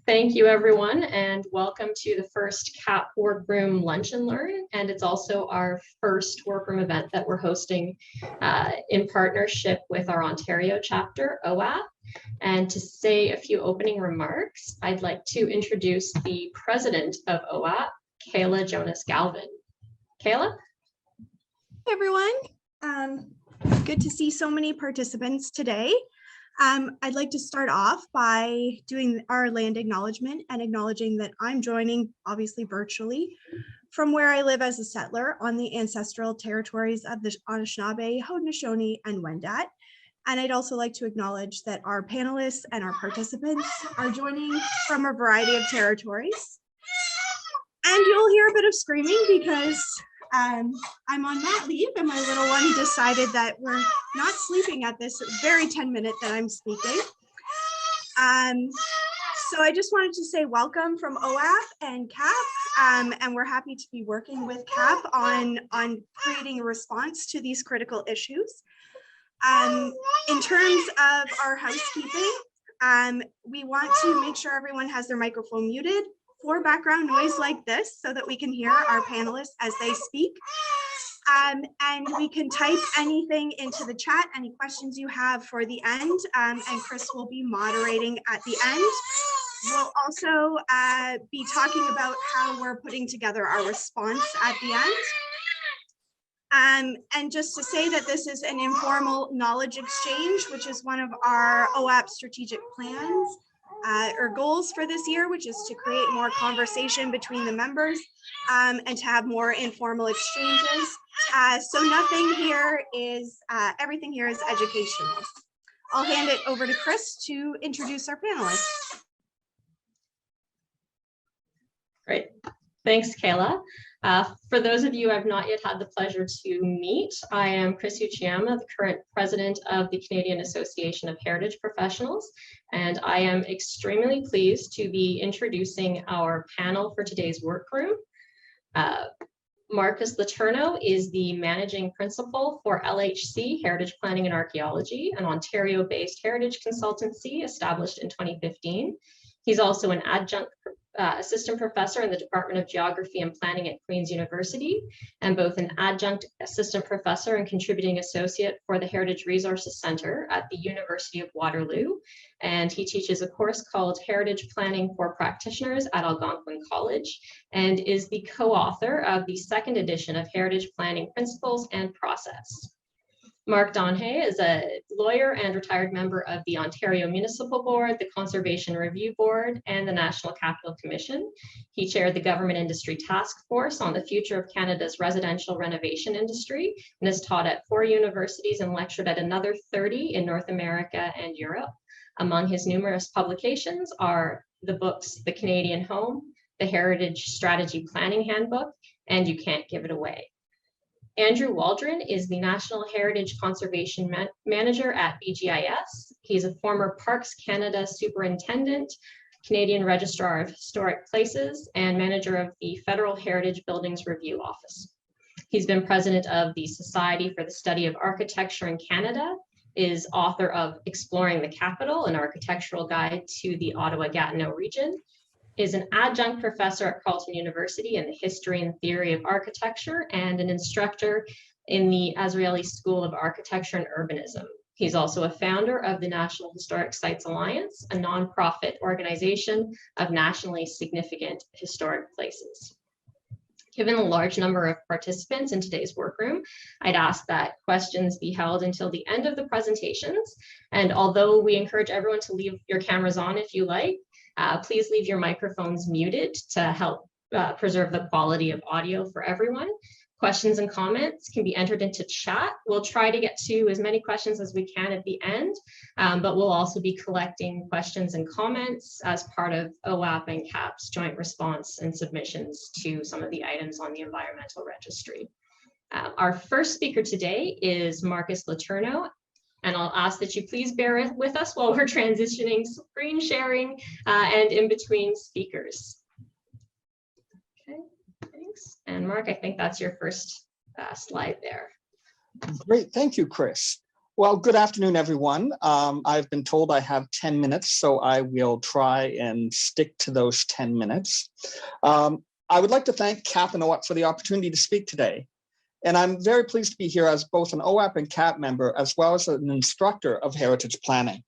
Thank you, everyone, and welcome to the first CAHP Workroom Lunch and Learn. And it's also our first workroom event that we're hosting in partnership with our Ontario chapter, OAP. And to say a few opening remarks, I'd like to introduce the president of OAP, Kayla Jonas-Galvin. Kayla? Hey, everyone. Good to see so many participants today. I'd like to start off by doing our land acknowledgement and acknowledging that I'm joining, obviously virtually, from where I live as a settler on the ancestral territories of the Anishinaabe, Haudenosaunee, and Wendat. And I'd also like to acknowledge that our panelists and our participants are joining from a variety of territories. And you'll hear a bit of screaming because I'm on mat leave and my little one decided that we're not sleeping at this very 10-minute that I'm speaking. So I just wanted to say welcome from OAP and CAHP, and we're happy to be working with CAHP on creating a response to these critical issues. In terms of our housekeeping, we want to make sure everyone has their microphone muted for background noise like this so that we can hear our panelists as they speak. And we can type anything into the chat, any questions you have for the end, and Chris will be moderating at the end. We'll also be talking about how we're putting together our response at the end. And just to say that this is an informal knowledge exchange, which is one of our OAP strategic plans. Or goals for this year, which is to create more conversation between the members and to have more informal exchanges. So nothing here is, everything here is educational. I'll hand it over to Chris to introduce our panelists. Great. Thanks, Kayla. For those of you I've not yet had the pleasure to meet, I am Chris Uchiyama, the current president of the Canadian Association of Heritage Professionals, and I am extremely pleased to be introducing our panel for today's workroom. Marcus Létourneau is the managing principal for LHC, Heritage Planning and Archaeology, an Ontario-based heritage consultancy established in 2015. He's also an adjunct assistant professor in the Department of Geography and Planning at Queen's University, and both an adjunct assistant professor and contributing associate for the Heritage Resources Center at the University of Waterloo. And he teaches a course called Heritage Planning for Practitioners at Algonquin College, and is the co-author of the second edition of Heritage Planning Principles and Process. Marc Denhez is a lawyer and retired member of the Ontario Municipal Board, the Conservation Review Board, and the National Capital Commission. He chaired the Government Industry Task Force on the future of Canada's residential renovation industry and has taught at 4 universities and lectured at another 30 in North America and Europe. Among his numerous publications are the books The Canadian Home, the Heritage Strategy Planning Handbook, and You Can't Give It Away. Andrew Waldron is the National Heritage Conservation Manager at BGIS. He's a former Parks Canada Superintendent, Canadian Registrar of Historic Places, and manager of the Federal Heritage Buildings Review Office. He's been president of the Society for the Study of Architecture in Canada, is author of Exploring the Capital, an architectural guide to the Ottawa-Gatineau region, is an adjunct professor at Carleton University in the history and theory of architecture, and an instructor in the Azrieli School of Architecture and Urbanism. He's also a founder of the National Historic Sites Alliance, a nonprofit organization of nationally significant historic places. Given the large number of participants in today's workroom, I'd ask that questions be held until the end of the presentations. And although we encourage everyone to leave your cameras on if you like, please leave your microphones muted to help preserve the quality of audio for everyone. Questions and comments can be entered into chat. We'll try to get to as many questions as we can at the end, but we'll also be collecting questions and comments as part of OAP and CAHP's joint response and submissions to some of the items on the environmental registry. Our first speaker today is Marcus Létourneau, and I'll ask that you please bear with us while we're transitioning screen sharing and in between speakers. Okay, thanks. And Mark, I think that's your first slide there. Great, thank you, Chris. Well, good afternoon, everyone. I've been told I have 10 minutes, so I will try and stick to those 10 minutes. I would like to thank CAHP and OAP for the opportunity to speak today. And I'm very pleased to be here as both an OAP and CAHP member, as well as an instructor of heritage planning.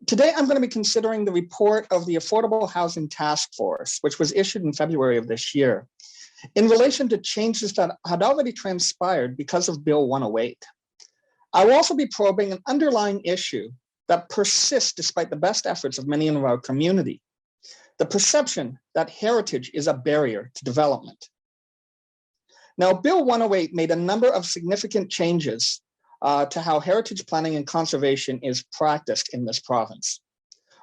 Today, I'm going to be considering the report of the Affordable Housing Task Force, which was issued in February of this year, in relation to changes that had already transpired because of Bill 108. I will also be probing an underlying issue that persists despite the best efforts of many in our community: the perception that heritage is a barrier to development. Now, Bill 108 made a number of significant changes to how heritage planning and conservation is practiced in this province.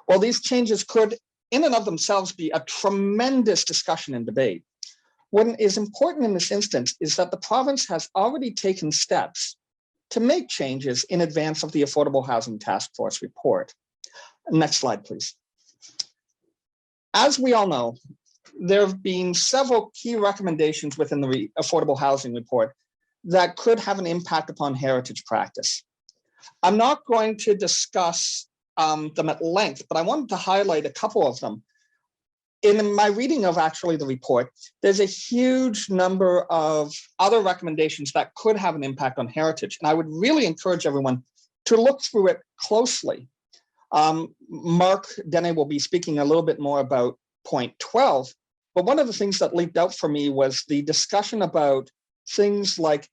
While these changes could, in and of themselves, be a tremendous discussion and debate, what is important in this instance is that the province has already taken steps to make changes in advance of the Affordable Housing Task Force report. Next slide, please. As we all know, there have been several key recommendations within the Affordable Housing Report that could have an impact upon heritage practice. I'm not going to discuss them at length, but I wanted to highlight a couple of them. In my reading of actually the report, there's a huge number of other recommendations that could have an impact on heritage. And I would really encourage everyone to look through it closely. Marc Denhez will be speaking a little bit more about point 12, but one of the things that leaped out for me was the discussion about things like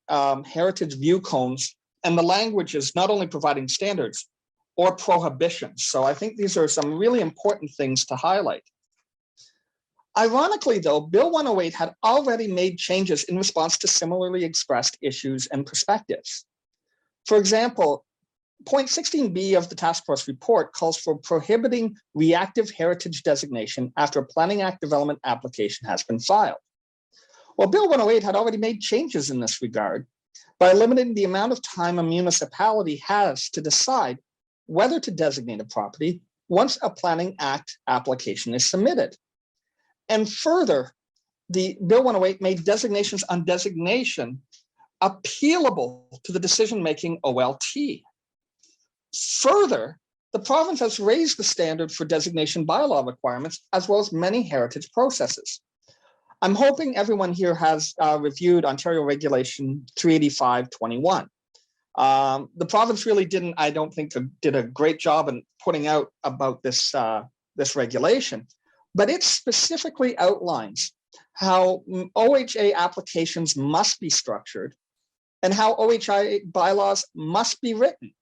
heritage view cones and the language is not only providing standards or prohibitions. So I think these are some really important things to highlight. Ironically, though, Bill 108 had already made changes in response to similarly expressed issues and perspectives. For example, point 16B of the task force report calls for prohibiting reactive heritage designation after a Planning Act development application has been filed. Well, Bill 108 had already made changes in this regard by limiting the amount of time a municipality has to decide whether to designate a property once a Planning Act application is submitted. And further, the Bill 108 made designations on designation appealable to the decision-making OLT. Further, the province has raised the standard for designation bylaw requirements, as well as many heritage processes. I'm hoping everyone here has reviewed Ontario Regulation 385/21. The province really didn't, I don't think, did a great job in putting out about this, this regulation, but it specifically outlines how OHA applications must be structured and how OHA bylaws must be written.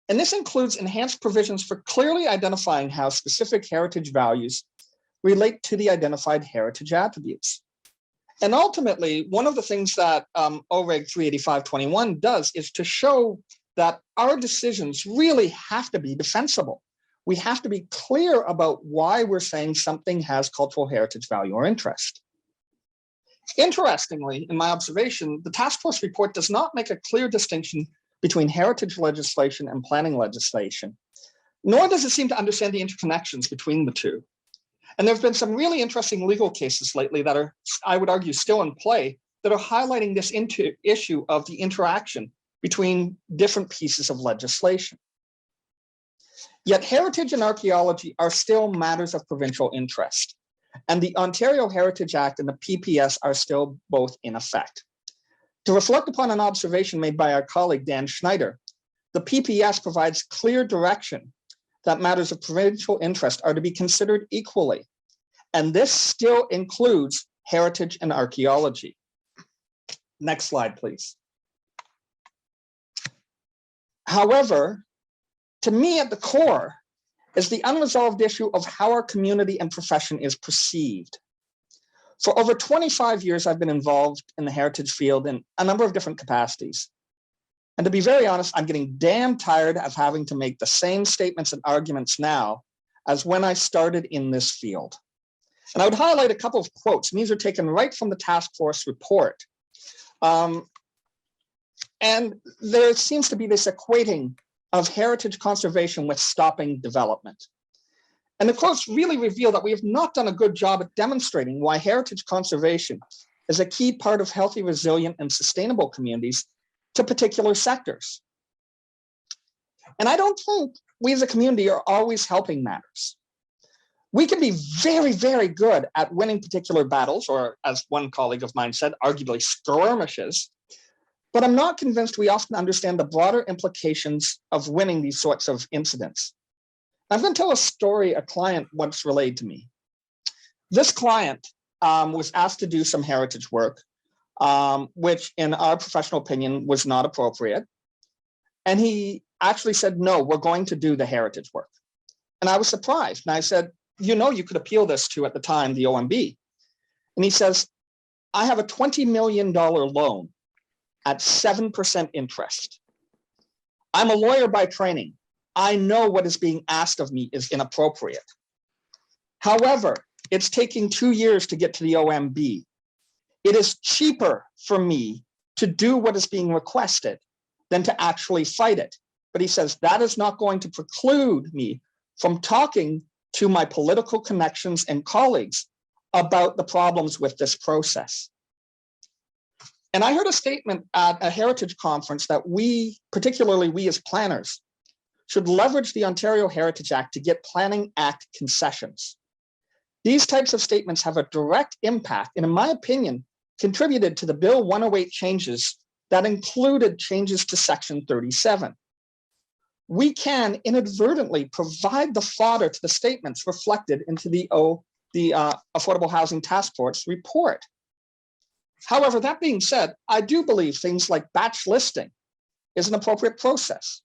And this includes enhanced provisions for clearly identifying how specific heritage values relate to the identified heritage attributes. And ultimately, one of the things that OREG 385/21 does is to show that our decisions really have to be defensible. We have to be clear about why we're saying something has cultural heritage value or interest. Interestingly, in my observation, the task force report does not make a clear distinction between heritage legislation and planning legislation, nor does it seem to understand the interconnections between the two. And there have been some really interesting legal cases lately that are, I would argue, still in play that are highlighting this issue of the interaction between different pieces of legislation. Yet heritage and archaeology are still matters of provincial interest, and the Ontario Heritage Act and the PPS are still both in effect. To reflect upon an observation made by our colleague Dan Schneider, the PPS provides clear direction that matters of provincial interest are to be considered equally, and this still includes heritage and archaeology. Next slide, please. However, to me, at the core is the unresolved issue of how our community and profession is perceived. For over 25 years, I've been involved in the heritage field in a number of different capacities. And to be very honest, I'm getting damn tired of having to make the same statements and arguments now as when I started in this field. And I would highlight a couple of quotes, and these are taken right from the task force report. And there seems to be this equating of heritage conservation with stopping development. And the quotes really reveal that we have not done a good job at demonstrating why heritage conservation is a key part of healthy, resilient, and sustainable communities to particular sectors. And I don't think we as a community are always helping matters. We can be very, very good at winning particular battles, or as one colleague of mine said, arguably skirmishes, but I'm not convinced we often understand the broader implications of winning these sorts of incidents. I'm going to tell a story a client once relayed to me. This client was asked to do some heritage work, which in our professional opinion was not appropriate. And he actually said, no, we're going to do the heritage work. And I was surprised. And I said, you know, you could appeal this to, at the time, the OMB. And he says, I have a $20 million loan at 7% interest. I'm a lawyer by training. I know what is being asked of me is inappropriate. However, it's taking 2 years to get to the OMB. It is cheaper for me to do what is being requested than to actually fight it. But he says that is not going to preclude me from talking to my political connections and colleagues about the problems with this process. And I heard a statement at a heritage conference that we, particularly we as planners, should leverage the Ontario Heritage Act to get Planning Act concessions. These types of statements have a direct impact, and in my opinion, contributed to the Bill 108 changes that included changes to Section 37. We can inadvertently provide the fodder to the statements reflected into the Affordable Housing Task Force report. However, that being said, I do believe things like batch listing is an appropriate process,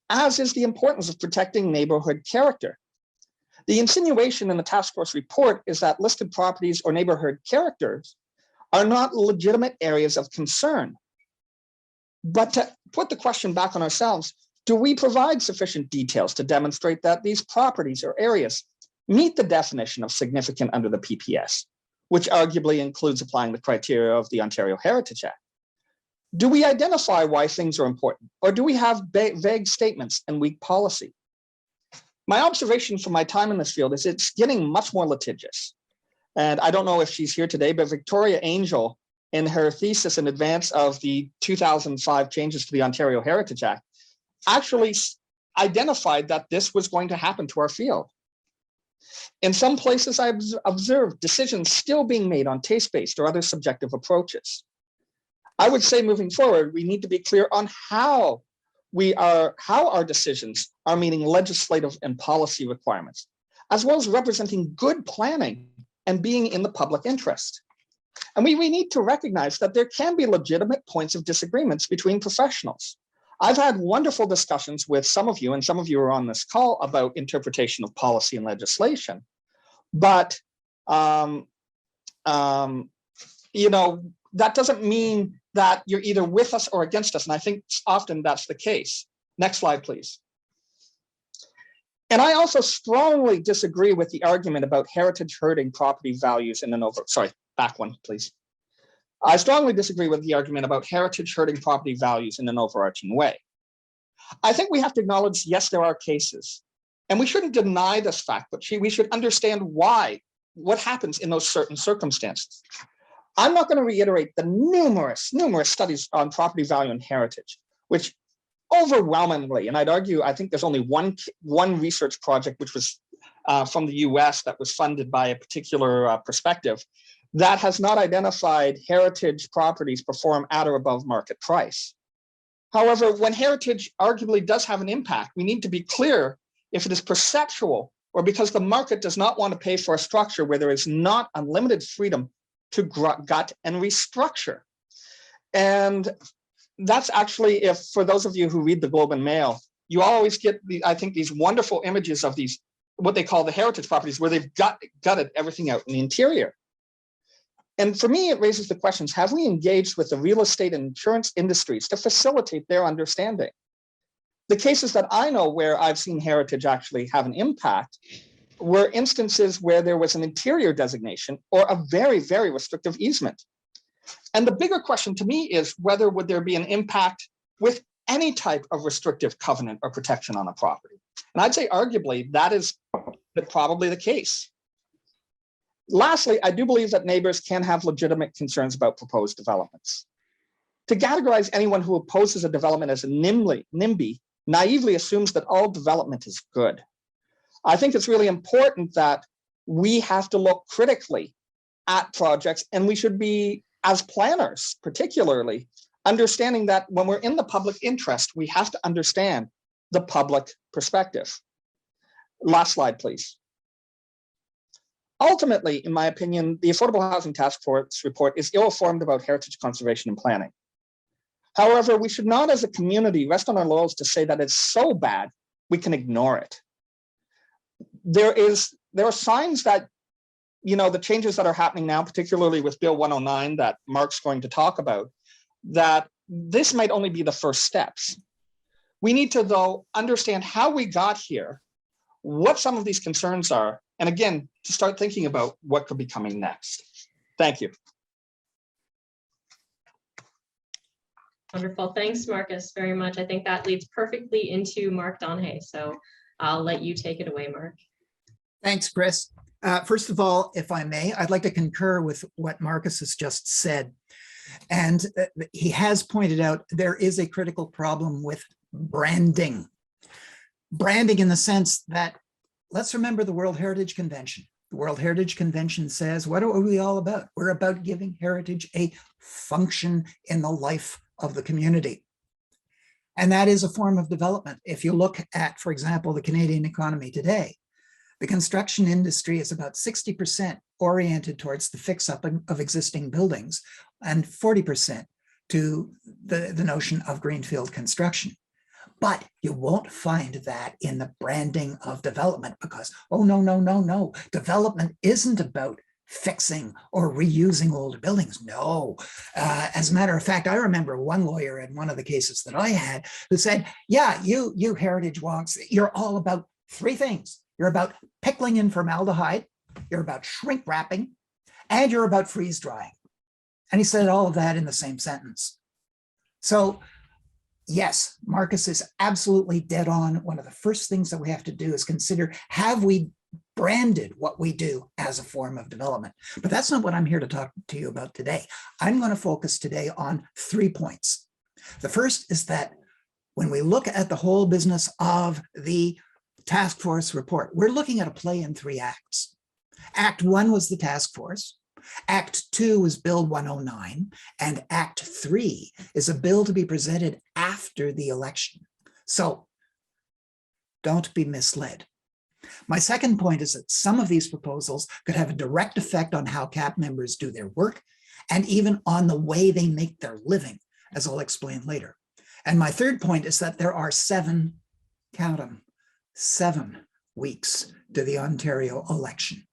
as is the importance of protecting neighborhood character. The insinuation in the task force report is that listed properties or neighborhood characters are not legitimate areas of concern. But to put the question back on ourselves, do we provide sufficient details to demonstrate that these properties or areas meet the definition of significant under the PPS, which arguably includes applying the criteria of the Ontario Heritage Act? Do we identify why things are important, or do we have vague statements and weak policy? My observation from my time in this field is it's getting much more litigious. And I don't know if she's here today, but Victoria Angel, in her thesis in advance of the 2005 changes to the Ontario Heritage Act, actually identified that this was going to happen to our field. In some places, I observed decisions still being made on taste-based or other subjective approaches. I would say moving forward, we need to be clear on how our decisions are meeting legislative and policy requirements, as well as representing good planning and being in the public interest. And we need to recognize that there can be legitimate points of disagreements between professionals. I've had wonderful discussions with some of you, and some of you are on this call, about interpretation of policy and legislation. But you know, that doesn't mean that you're either with us or against us. And I think often that's the case. Next slide, please. And I also strongly disagree with the argument about heritage hurting property values in an back one, please. I strongly disagree with the argument about heritage hurting property values in an overarching way. I think we have to acknowledge, yes, there are cases, and we shouldn't deny this fact, but we should understand what happens in those certain circumstances. I'm not going to reiterate the numerous studies on property value and heritage, which overwhelmingly, and I'd argue, I think there's only one research project, which was from the US, that was funded by a particular perspective, that has not identified heritage properties perform at or above market price. However, when heritage arguably does have an impact, we need to be clear if it is perceptual or because the market does not want to pay for a structure where there is not unlimited freedom to gut and restructure. And that's actually, if for those of you who read the Globe and Mail, you always get, I think, these wonderful images of these, what they call the heritage properties, where they've gutted everything out in the interior. And for me, it raises the questions, have we engaged with the real estate and insurance industries to facilitate their understanding? The cases that I know where I've seen heritage actually have an impact were instances where there was an interior designation or a very, very restrictive easement. And the bigger question to me is whether would there be an impact with any type of restrictive covenant or protection on a property. And I'd say arguably that is probably the case. Lastly, I do believe that neighbors can have legitimate concerns about proposed developments. To categorize anyone who opposes a development as a NIMBY naively assumes that all development is good. I think it's really important that we have to look critically at projects, and we should be, as planners particularly, understanding that when we're in the public interest, we have to understand the public perspective. Last slide, please. Ultimately, in my opinion, the Affordable Housing Task Force report is ill-informed about heritage conservation and planning. However, we should not as a community rest on our laurels to say that it's so bad we can ignore it. There are signs that, the changes that are happening now, particularly with Bill 109 that Mark's going to talk about, that this might only be the first steps. We need to, though, understand how we got here, what some of these concerns are, and again, to start thinking about what could be coming next. Thank you. Wonderful. Thanks, Marcus, very much. I think that leads perfectly into Marc Denhez. So I'll let you take it away, Marc. Thanks, Chris. First of all, if I may, I'd like to concur with what Marcus has just said. And he has pointed out there is a critical problem with branding. Branding in the sense that, let's remember the World Heritage Convention. The World Heritage Convention says, what are we all about? We're about giving heritage a function in the life of the community. And that is a form of development. If you look at, for example, the Canadian economy today, the construction industry is about 60% oriented towards the fix-up of existing buildings and 40% to the notion of greenfield construction. But you won't find that in the branding of development because, oh, no. Development isn't about fixing or reusing old buildings. No. As a matter of fact, I remember one lawyer in one of the cases that I had who said, yeah, you heritage wonks, you're all about three things. You're about pickling in formaldehyde, you're about shrink wrapping, and you're about freeze drying. And he said all of that in the same sentence. So yes, Marcus is absolutely dead on. One of the first things that we have to do is consider, have we branded what we do as a form of development? But that's not what I'm here to talk to you about today. I'm going to focus today on 3 points. The first is that when we look at the whole business of the task force report, we're looking at a play in 3 acts. Act 1 was the task force. Act 2 was Bill 109, and Act 3 is a bill to be presented after the election. So don't be misled. My second point is that some of these proposals could have a direct effect on how CAHP members do their work and even on the way they make their living, as I'll explain later. And my third point is that there are 7, count them, 7 weeks to the Ontario election.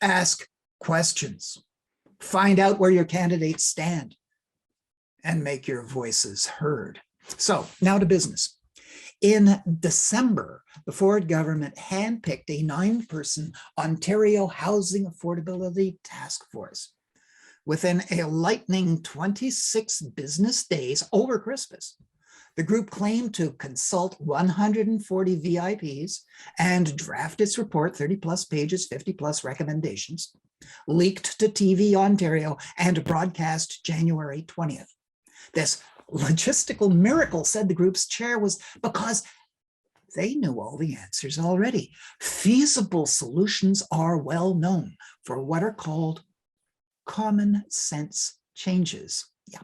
Ask questions, find out where your candidates stand, and make your voices heard. So now to business. In December, the Ford government handpicked a 9-person Ontario Housing Affordability Task Force. Within a lightning 26 business days over Christmas, the group claimed to consult 140 VIPs and draft its report, 30+ pages, 50+ recommendations, leaked to TV Ontario and broadcast January 20th. This logistical miracle, said the group's chair, was because they knew all the answers already. Feasible solutions are well known for what are called common sense changes. Yeah.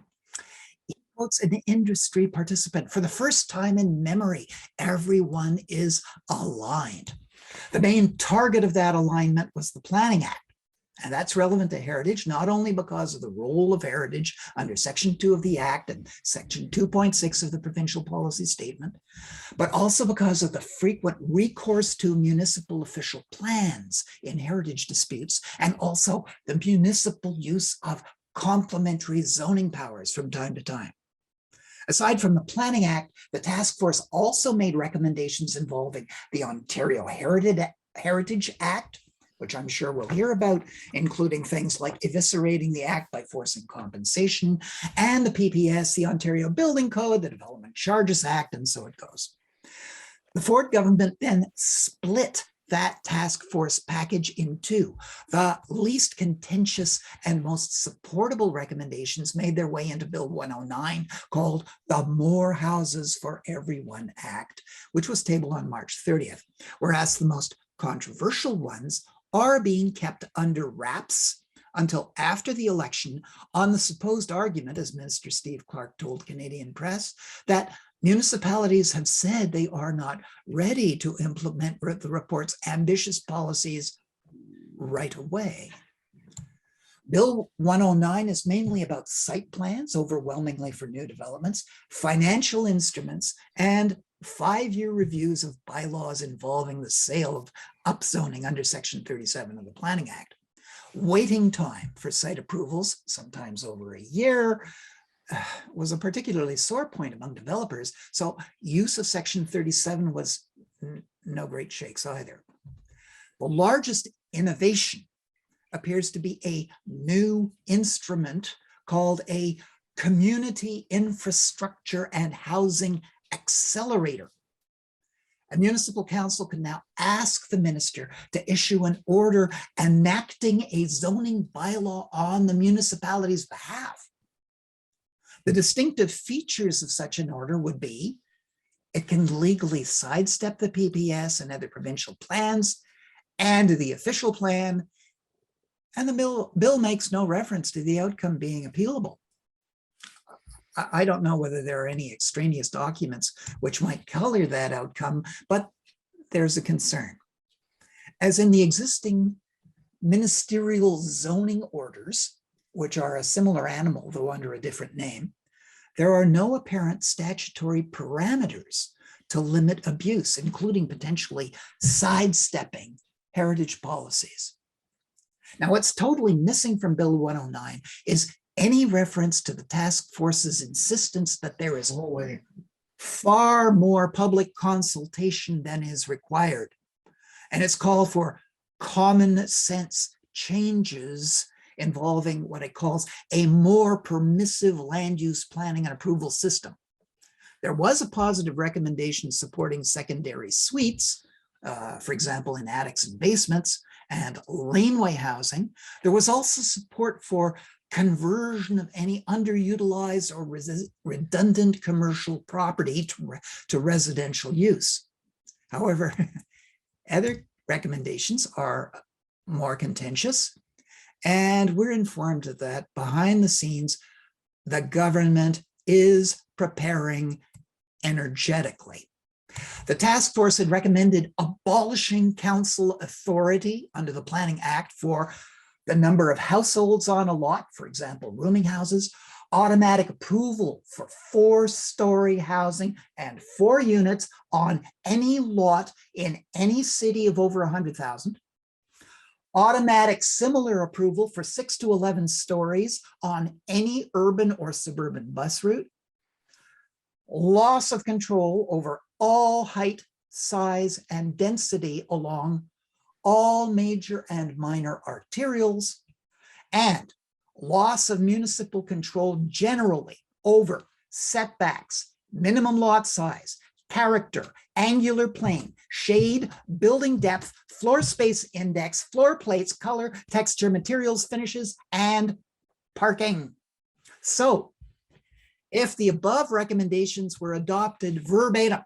He quotes an industry participant. For the first time in memory, everyone is aligned. The main target of that alignment was the Planning Act. And that's relevant to heritage, not only because of the role of heritage under Section 2 of the Act and Section 2.6 of the Provincial Policy Statement, but also because of the frequent recourse to municipal official plans in heritage disputes, and also the municipal use of complementary zoning powers from time to time. Aside from the Planning Act, the task force also made recommendations involving the Ontario Heritage Act, which I'm sure we'll hear about, including things like eviscerating the act by forcing compensation, and the PPS, the Ontario Building Code, the Development Charges Act, and so it goes. The Ford government then split that task force package in two. The least contentious and most supportable recommendations made their way into Bill 109, called the More Houses for Everyone Act, which was tabled on March 30th, whereas the most controversial ones are being kept under wraps until after the election on the supposed argument, as Minister Steve Clark told Canadian Press, that municipalities have said they are not ready to implement the report's ambitious policies right away. Bill 109 is mainly about site plans, overwhelmingly for new developments, financial instruments, and 5-year reviews of bylaws involving the sale of upzoning under Section 37 of the Planning Act. Waiting time for site approvals, sometimes over a year, was a particularly sore point among developers, so use of Section 37 was no great shakes either. The largest innovation appears to be a new instrument called a Community Infrastructure and Housing Accelerator. A municipal council can now ask the minister to issue an order enacting a zoning bylaw on the municipality's behalf. The distinctive features of such an order would be it can legally sidestep the PPS and other provincial plans and the official plan, and the bill makes no reference to the outcome being appealable. I don't know whether there are any extraneous documents which might color that outcome, but there's a concern. As in the existing ministerial zoning orders, which are a similar animal, though under a different name, there are no apparent statutory parameters to limit abuse, including potentially sidestepping heritage policies. Now, what's totally missing from Bill 109 is any reference to the task force's insistence that there is far more public consultation than is required, and its call for common sense changes involving what it calls a more permissive land use planning and approval system. There was a positive recommendation supporting secondary suites, for example, in attics and basements, and laneway housing. There was also support for conversion of any underutilized or redundant commercial property to residential use. However, other recommendations are more contentious, and we're informed that behind the scenes, the government is preparing energetically. The task force had recommended abolishing council authority under the Planning Act for the number of households on a lot, for example, rooming houses, automatic approval for 4-story housing and 4 units on any lot in any city of over 100,000, automatic similar approval for 6 to 11 stories on any urban or suburban bus route, loss of control over all height, size, and density along all major and minor arterials, and loss of municipal control generally over setbacks, minimum lot size, character, angular plane, shade, building depth, floor space index, floor plates, color, texture, materials, finishes, and parking. So, if the above recommendations were adopted verbatim,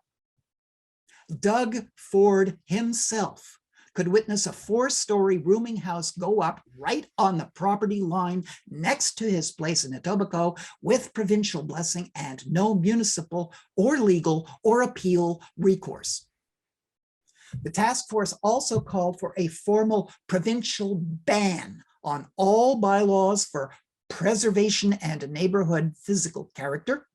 Doug Ford himself could witness a 4-story rooming house go up right on the property line next to his place in Etobicoke with provincial blessing and no municipal or legal or appeal recourse. The task force also called for a formal provincial ban on all bylaws for preservation and neighborhood physical character.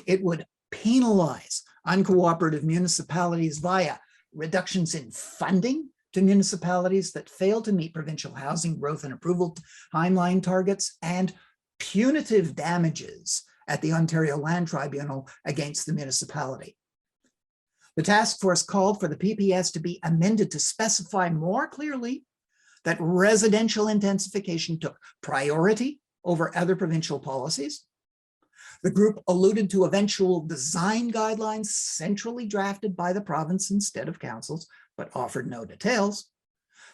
It would penalize uncooperative municipalities via reductions in funding to municipalities that fail to meet provincial housing growth and approval timeline targets, and punitive damages at the Ontario Land Tribunal against the municipality. The task force called for the PPS to be amended to specify more clearly that residential intensification took priority over other provincial policies. The group alluded to eventual design guidelines centrally drafted by the province instead of councils, but offered no details.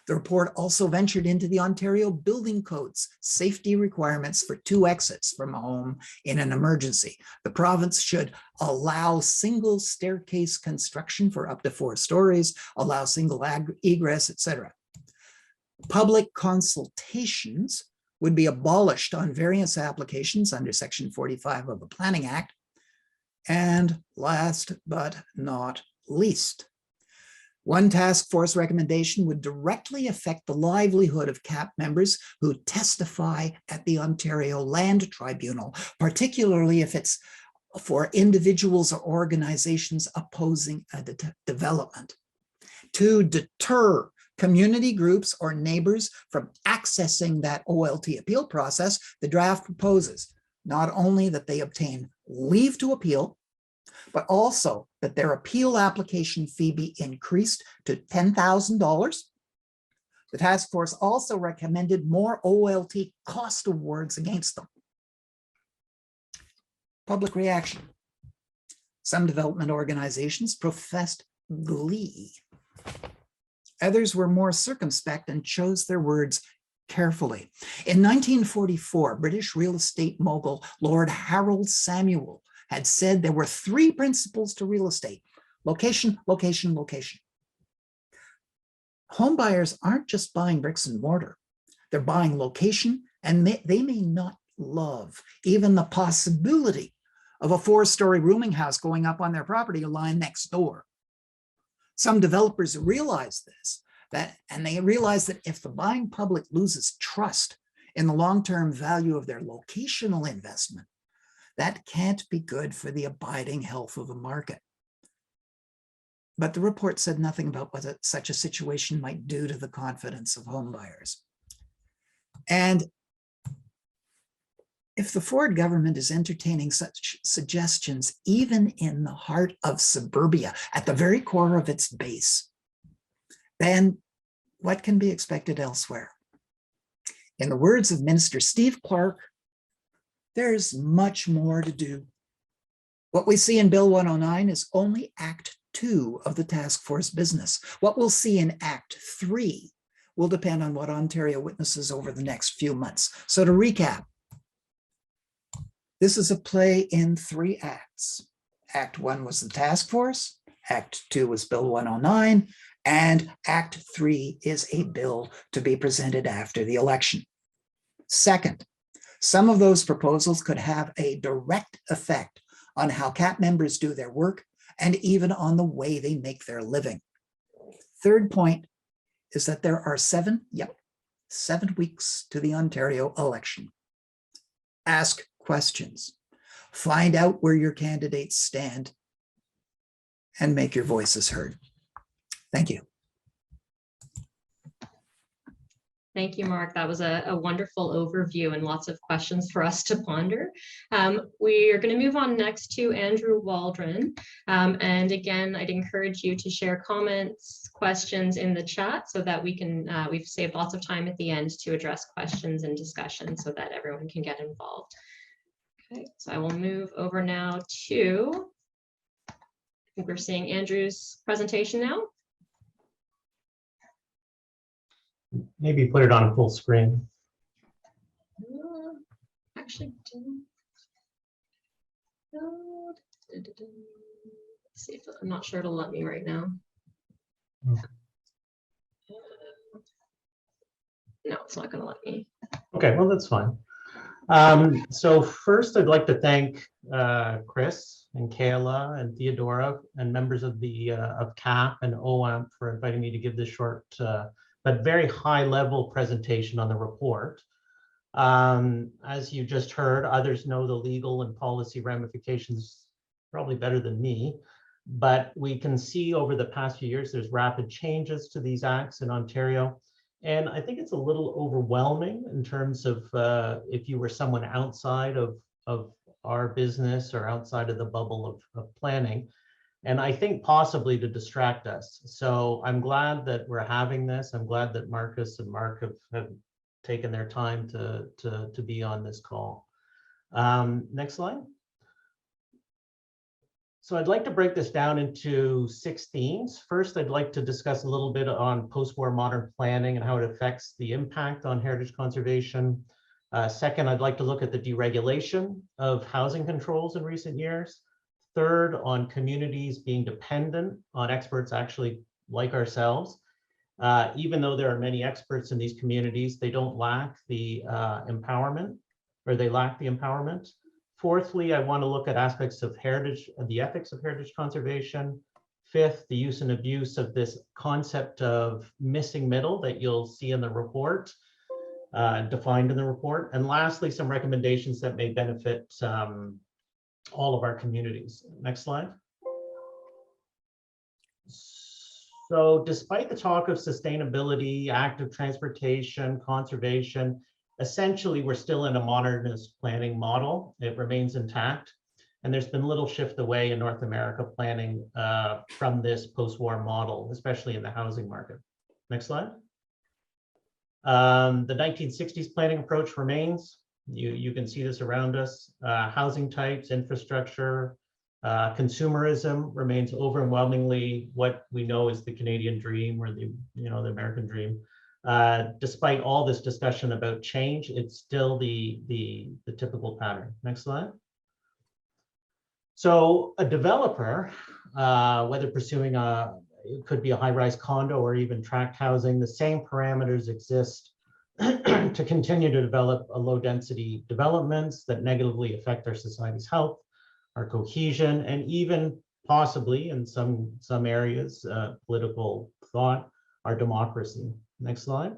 The report also ventured into the Ontario Building Code's safety requirements for 2 exits from a home in an emergency. The province should allow single staircase construction for up to 4 stories, allow single egress, etc. Public consultations would be abolished on various applications under Section 45 of the Planning Act. And last but not least, one task force recommendation would directly affect the livelihood of CAHP members who testify at the Ontario Land Tribunal, particularly if it's for individuals or organizations opposing a development. To deter community groups or neighbors from accessing that OLT appeal process, the draft proposes not only that they obtain leave to appeal, but also that their appeal application fee be increased to $10,000. The task force also recommended more OLT cost awards against them. Public reaction. Some development organizations professed glee. Others were more circumspect and chose their words carefully. In 1944, British real estate mogul Lord Harold Samuel had said there were 3 principles to real estate: location, location, location. Home buyers aren't just buying bricks and mortar. They're buying location, and they may not love even the possibility of a 4-story rooming house going up on their property line next door. Some developers realize this, and they realize that if the buying public loses trust in the long-term value of their locational investment, that can't be good for the abiding health of the market. But the report said nothing about what such a situation might do to the confidence of home buyers. And if the Ford government is entertaining such suggestions, even in the heart of suburbia, at the very core of its base, then what can be expected elsewhere? In the words of Minister Steve Clark, there's much more to do. What we see in Bill 109 is only Act 2 of the task force business. What we'll see in Act 3 will depend on what Ontario witnesses over the next few months. So to recap, this is a play in 3 acts. Act 1 was the task force, Act 2 was Bill 109, and Act 3 is a bill to be presented after the election. Second, some of those proposals could have a direct effect on how CAHP members do their work and even on the way they make their living. Third point is that there are 7 weeks to the Ontario election. Ask questions, find out where your candidates stand, and make your voices heard. Thank you. Thank you, Mark. That was a wonderful overview and lots of questions for us to ponder. We are going to move on next to Andrew Waldron. And again, I'd encourage you to share comments, questions in the chat so that we can, we've saved lots of time at the end to address questions and discussion so that everyone can get involved. Okay, so I will move over now to, I think we're seeing Andrew's presentation now. Maybe put it on full screen. Actually, let's see if I'm not sure it'll let me right now. Okay. No, it's not going to let me. Okay, well, that's fine. So first, I'd like to thank Chris and Kayla and Theodora and members of the of CAHP and OAMP for inviting me to give this short but very high-level presentation on the report. As you just heard, others know the legal and policy ramifications probably better than me, but we can see over the past few years there's rapid changes to these acts in Ontario. And I think it's a little overwhelming in terms of if you were someone outside of our business or outside of the bubble of planning, and I think possibly to distract us. So I'm glad that we're having this. I'm glad that Marcus and Mark have taken their time to be on this call. Next slide. So I'd like to break this down into 6 themes. First, I'd like to discuss a little bit on post-war modern planning and how it affects the impact on heritage conservation. Second, I'd like to look at the deregulation of housing controls in recent years. Third, on communities being dependent on experts actually like ourselves. Even though there are many experts in these communities, they don't lack the empowerment, or they lack the empowerment. Fourthly, I want to look at aspects of heritage, the ethics of heritage conservation. Fifth, the use and abuse of this concept of missing middle that you'll see in the report, defined in the report. And lastly, some recommendations that may benefit all of our communities. Next slide. So despite the talk of sustainability, active transportation, conservation, essentially we're still in a modernist planning model. It remains intact. And there's been little shift away in North America planning from this post-war model, especially in the housing market. Next slide. The 1960s planning approach remains. You can see this around us. Housing types, infrastructure, consumerism remains overwhelmingly what we know as the Canadian dream, or the the American dream. Despite all this discussion about change, it's still the typical pattern. Next slide. So a developer, whether pursuing it could be a high-rise condo or even tract housing, the same parameters exist to continue to develop a low-density developments that negatively affect our society's health, our cohesion, and even possibly in some areas, political thought, our democracy. Next slide.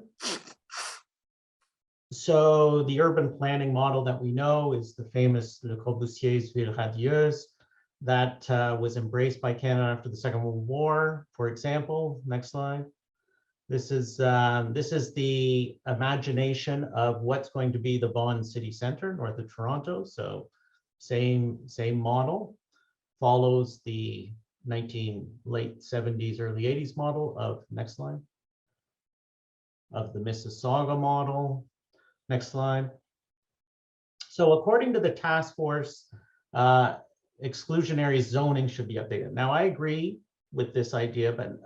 So the urban planning model that we know is the famous Le Corbusier's Ville radieuse that was embraced by Canada after the Second World War, for example. Next slide. This is the imagination of what's going to be the Vaughan City Centre, north of Toronto. So same model, follows the late 70s, early 80s model of, next slide, of the Mississauga model. Next slide. So according to the task force, exclusionary zoning should be updated. Now I agree with this idea, but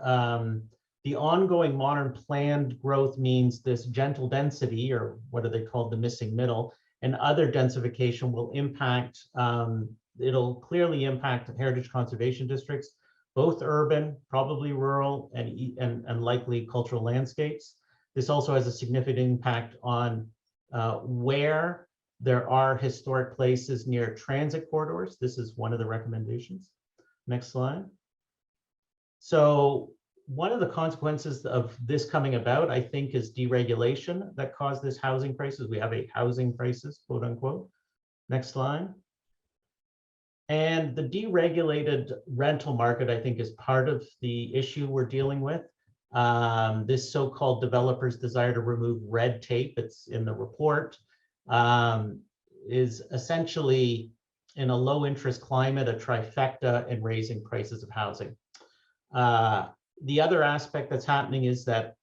the ongoing modern planned growth means this gentle density, or what are they called, the missing middle, and other densification will impact, it'll clearly impact heritage conservation districts, both urban, probably rural, and likely cultural landscapes. This also has a significant impact on where there are historic places near transit corridors. This is one of the recommendations. Next slide. So one of the consequences of this coming about, I think, is deregulation that caused this housing crisis. We have a housing crisis, quote unquote. Next slide. And the deregulated rental market, I think, is part of the issue we're dealing with. This so-called developers' desire to remove red tape, it's in the report, is essentially, in a low interest climate, a trifecta in raising prices of housing. The other aspect that's happening is that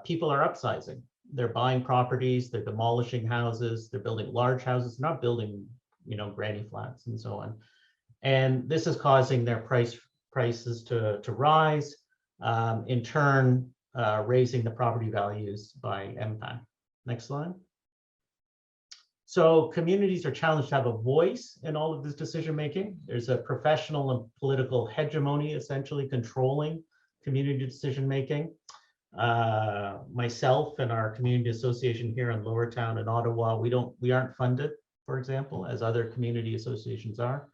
people are upsizing. They're buying properties, they're demolishing houses, they're building large houses, they're not building, granny flats and so on. And this is causing their prices to rise, in turn, raising the property values by impact. Next slide. So communities are challenged to have a voice in all of this decision-making. There's a professional and political hegemony essentially controlling community decision-making. Myself and our community association here in Lowertown in Ottawa, we aren't funded, for example, as other community associations are.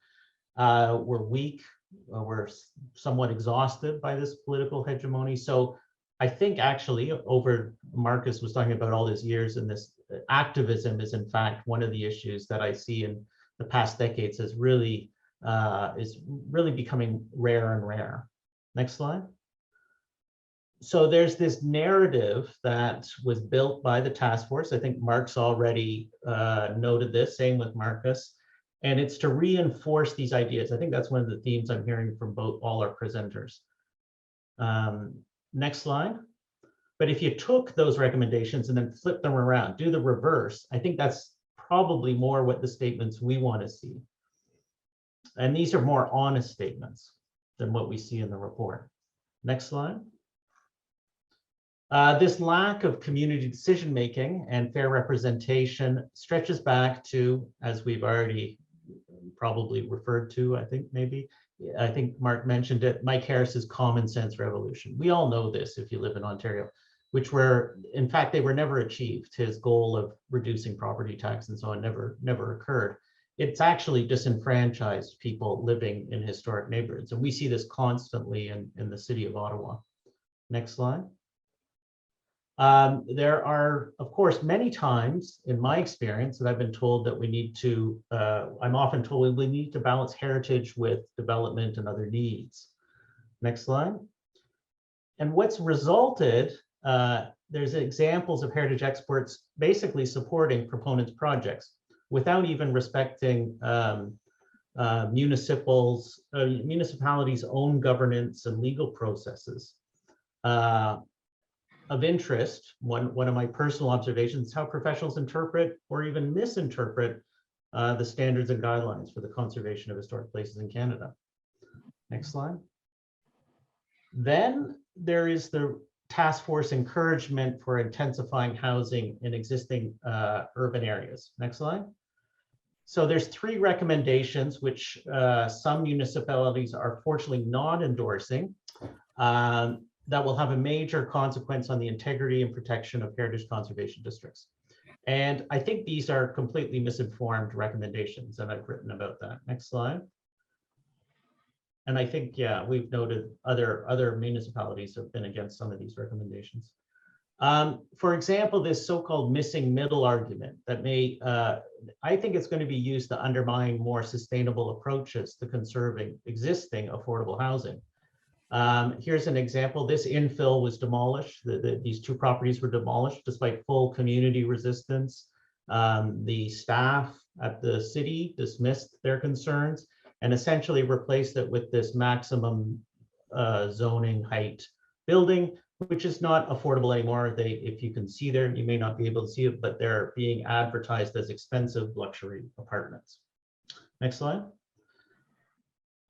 We're weak, we're somewhat exhausted by this political hegemony. So I think actually, Marcus was talking about all these years, and this activism is in fact one of the issues that I see in the past decades is really becoming rare and rare. Next slide. So there's this narrative that was built by the task force. I think Mark's already noted this, same with Marcus, and it's to reinforce these ideas. I think that's one of the themes I'm hearing from all our presenters. Next slide. But if you took those recommendations and then flip them around, do the reverse, I think that's probably more what the statements we want to see. And these are more honest statements than what we see in the report. Next slide. This lack of community decision-making and fair representation stretches back to, as we've already probably referred to, I think Mark mentioned it, Mike Harris's common sense revolution. We all know this if you live in Ontario, which were, in fact, they were never achieved. His goal of reducing property tax and so on never occurred. It's actually disenfranchised people living in historic neighborhoods. And we see this constantly in the city of Ottawa. Next slide. There are, of course, many times in my experience that I've been told that we need to, I'm often told we need to balance heritage with development and other needs. Next slide. And what's resulted, there's examples of heritage experts basically supporting proponents' projects without even respecting municipalities' own governance and legal processes. Of interest, one of my personal observations is how professionals interpret or even misinterpret the standards and guidelines for the conservation of historic places in Canada. Next slide. Then there is the task force encouragement for intensifying housing in existing urban areas. Next slide. So there's 3 recommendations which some municipalities are fortunately not endorsing that will have a major consequence on the integrity and protection of heritage conservation districts. And I think these are completely misinformed recommendations, and I've written about that. Next slide. And I think, yeah, we've noted other municipalities have been against some of these recommendations. For example, this so-called missing middle argument that may, I think it's going to be used to undermine more sustainable approaches to conserving existing affordable housing. Here's an example. This infill was demolished. These 2 properties were demolished despite full community resistance. The staff at the city dismissed their concerns and essentially replaced it with this maximum zoning height building, which is not affordable anymore. If you can see there, you may not be able to see it, but they're being advertised as expensive luxury apartments. Next slide.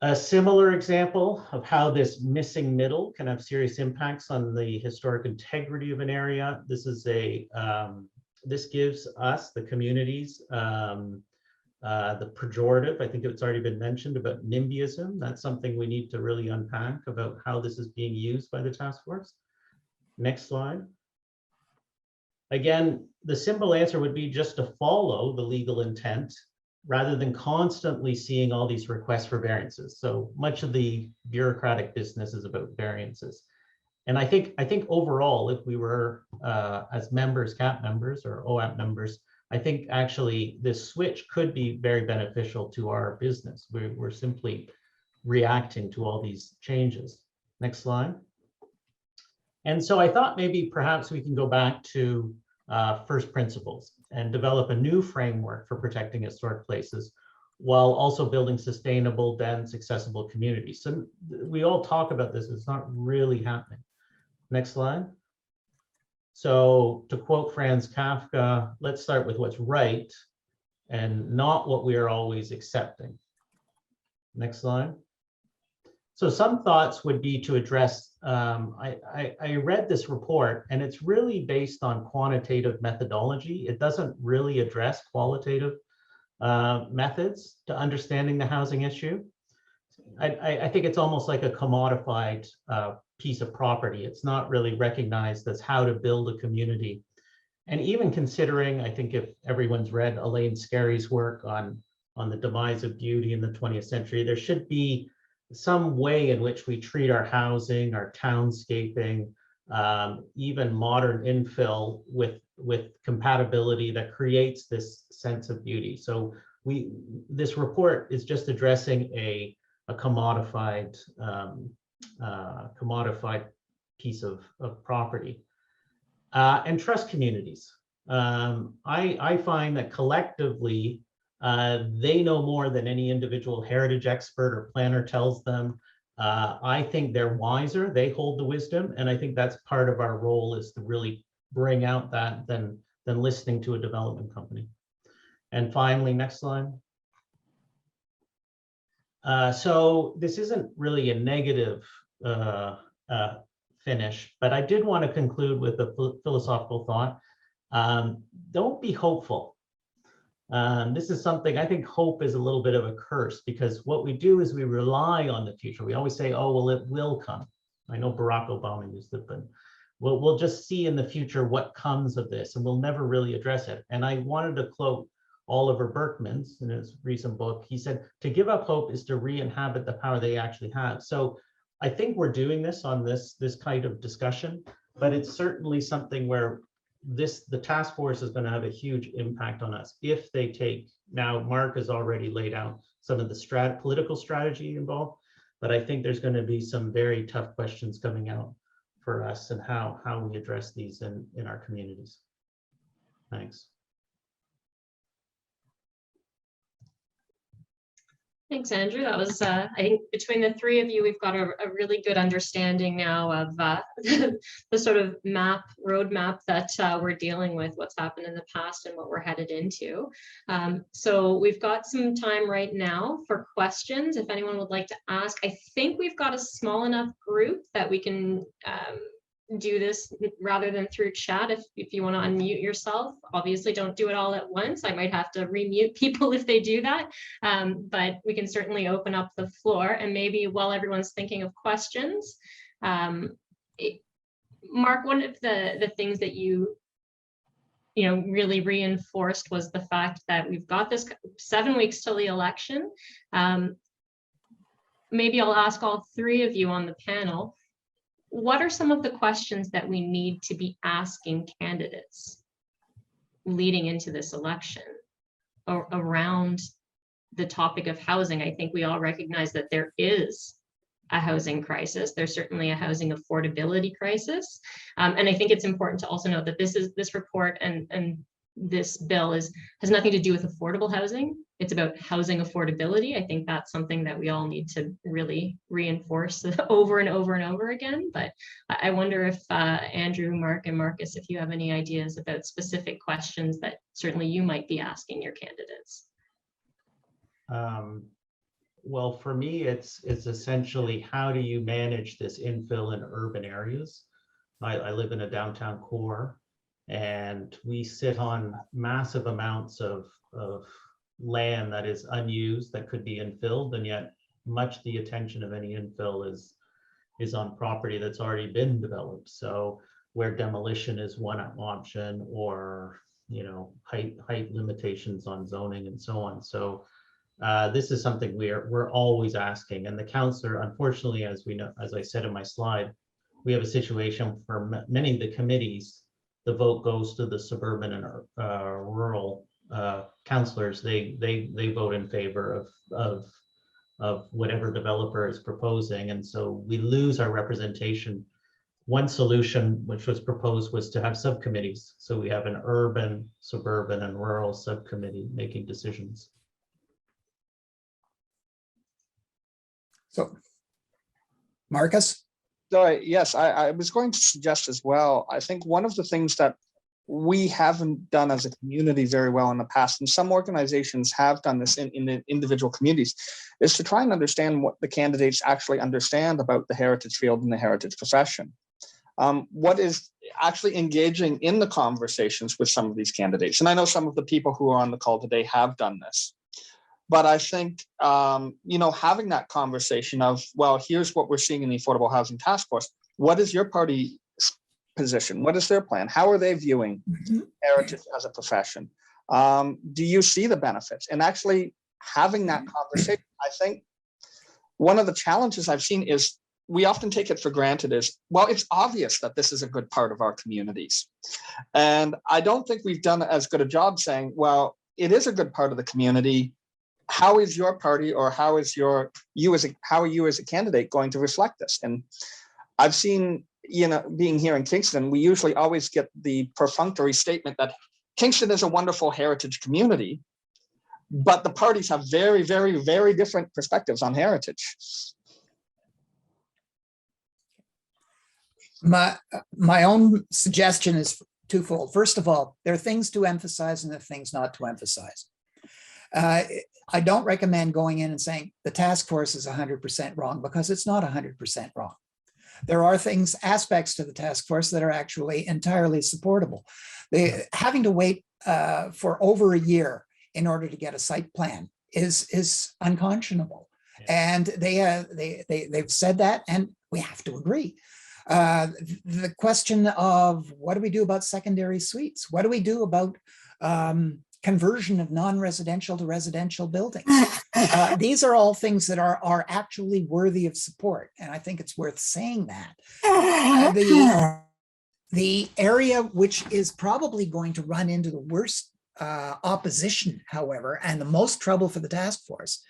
A similar example of how this missing middle can have serious impacts on the historic integrity of an area. This is this gives us, the communities, the pejorative, I think it's already been mentioned about NIMBYism. That's something we need to really unpack about how this is being used by the task force. Next slide. Again, the simple answer would be just to follow the legal intent rather than constantly seeing all these requests for variances. So much of the bureaucratic business is about variances. And I think overall, if we were as members, CAHP members or OAMP members, I think actually this switch could be very beneficial to our business. We're simply reacting to all these changes. Next slide. And so I thought maybe perhaps we can go back to first principles and develop a new framework for protecting historic places while also building sustainable, dense, accessible communities. So we all talk about this, it's not really happening. Next slide. So to quote Franz Kafka, let's start with what's right and not what we are always accepting. Next slide. So some thoughts would be to address, I read this report and it's really based on quantitative methodology. It doesn't really address qualitative methods to understanding the housing issue. I think it's almost like a commodified piece of property. It's not really recognized as how to build a community. And even considering, I think if everyone's read Elaine Scarry's work on the demise of beauty in the 20th century, there should be some way in which we treat our housing, our townscaping, even modern infill with compatibility that creates this sense of beauty. So this report is just addressing a commodified piece of property. And trust communities. I find that collectively, they know more than any individual heritage expert or planner tells them. I think they're wiser, they hold the wisdom, and I think that's part of our role is to really bring out that than listening to a development company. And finally, next slide. So this isn't really a negative finish, but I did want to conclude with a philosophical thought. Don't be hopeful. This is something, I think hope is a little bit of a curse, because what we do is we rely on the future. We always say, oh, well, it will come. I know Barack Obama used it, but we'll just see in the future what comes of this, and we'll never really address it. And I wanted to quote Oliver Berkman's in his recent book. He said, to give up hope is to re-inhabit the power they actually have. So I think we're doing this on this kind of discussion, but it's certainly something where the task force is going to have a huge impact on us if they take. Now, Mark has already laid out some of the political strategy involved, but I think there's going to be some very tough questions coming out for us and how we address these in our communities. Thanks. Thanks, Andrew. That was, I think between the three of you, we've got a really good understanding now of the sort of roadmap that we're dealing with, what's happened in the past and what we're headed into. So we've got some time right now for questions. If anyone would like to ask, I think we've got a small enough group that we can do this rather than through chat. If you want to unmute yourself, obviously don't do it all at once. I might have to remute people if they do that, but we can certainly open up the floor. And maybe while everyone's thinking of questions, Mark, one of the things that you really reinforced was the fact that we've got this 7 weeks till the election. Maybe I'll ask all three of you on the panel, what are some of the questions that we need to be asking candidates leading into this election around the topic of housing? I think we all recognize that there is a housing crisis. There's certainly a housing affordability crisis. And I think it's important to also note that this report and this bill has nothing to do with affordable housing. It's about housing affordability. I think that's something that we all need to really reinforce over and over and over again. But I wonder if Andrew, Mark, and Marcus, if you have any ideas about specific questions that certainly you might be asking your candidates. Well, for me, it's essentially, how do you manage this infill in urban areas? I live in a downtown core, and we sit on massive amounts of land that is unused that could be infilled, and yet much the attention of any infill is on property that's already been developed. So where demolition is one option, or height limitations on zoning and so on. So this is something we're always asking, and the councillor, unfortunately, as we know, as I said in my slide, we have a situation for many of the committees, the vote goes to the suburban and rural councillors. They vote in favor of whatever developer is proposing, and so we lose our representation. One solution which was proposed was to have subcommittees, so we have an urban, suburban, and rural subcommittee making decisions. So, Marcus? Sorry, yes, I was going to suggest as well, I think one of the things that we haven't done as a community very well in the past, and some organizations have done this in the individual communities, is to try and understand what the candidates actually understand about the heritage field and the heritage profession. What is actually engaging in the conversations with some of these candidates. And I know some of the people who are on the call today have done this. But I think, having that conversation of, well, here's what we're seeing in the Affordable Housing Task Force. What is your party's position? What is their plan? How are they viewing heritage as a profession? Do you see the benefits? And actually having that conversation, I think one of the challenges I've seen is we often take it for granted is, well, it's obvious that this is a good part of our communities. And I don't think we've done as good a job saying, well, it is a good part of the community. How is your party, or how are you as a candidate going to reflect this? And I've seen, being here in Kingston, we usually always get the perfunctory statement that Kingston is a wonderful heritage community, but the parties have very, very, very different perspectives on heritage. My own suggestion is twofold. First of all, there are things to emphasize and there are things not to emphasize. I don't recommend going in and saying the task force is 100% wrong, because it's not 100% wrong. There are aspects to the task force that are actually entirely supportable. Having to wait for over a year in order to get a site plan is unconscionable. And they've said that, and we have to agree. The question of what do we do about secondary suites? What do we do about conversion of non-residential to residential buildings? These are all things that are actually worthy of support. And I think it's worth saying that. The area which is probably going to run into the worst opposition, however, and the most trouble for the task force,